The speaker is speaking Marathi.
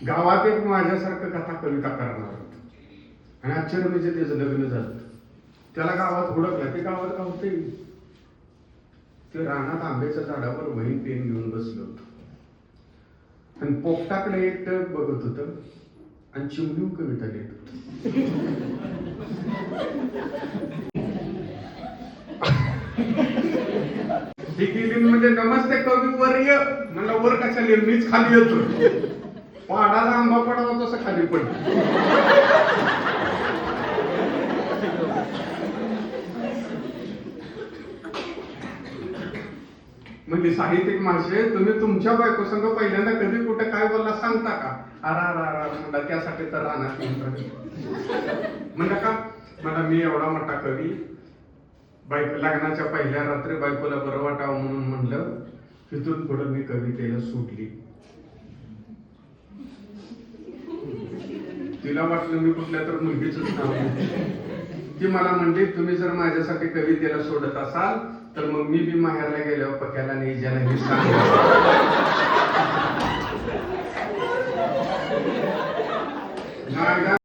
गावात एक माझ्यासारखं कथा कविता करणार होतं आणि आश्चर्य म्हणजे त्याचं लग्न झालं. त्याला गावात हुडकलं, ते गावात गावते ते रानात आंब्याच्या झाडावर वही पेन घेऊन बसलं होतं आणि पोपटाकडे एक टक बघत होतं आणि चिमणीव कविता लिहित होत. ही गेली म्हणजे नमस्ते कविवर्य म्हणलं, वर कशा लिहिलं, मीच खाली येतो. पाडाला आंबा पडावा तसं खाली पडतो. म्हणजे साहित्यिक माणसे, तुम्ही तुमच्या बायको संग पहिल्यांदा कधी कुठे काय बोलला सांगता का? अरा म्हणला, त्यासाठी तर राहणार म्हणलं का? मला मी एवढा मोठा कवी, बायको लग्नाच्या पहिल्या रात्री बायकोला बरं वाटावं म्हणून म्हणलं, तिथून पुढे मी कवितेला सुटली. तिला वाटलं मी कुठल्या तर मुलगीच नाव. ती मला म्हणली, तुम्ही जर माझ्यासाठी कवितेला सोडत असाल तर मग मी बी माहेरला गेल्यावर पक्याला नाही ज्याला हे सांग.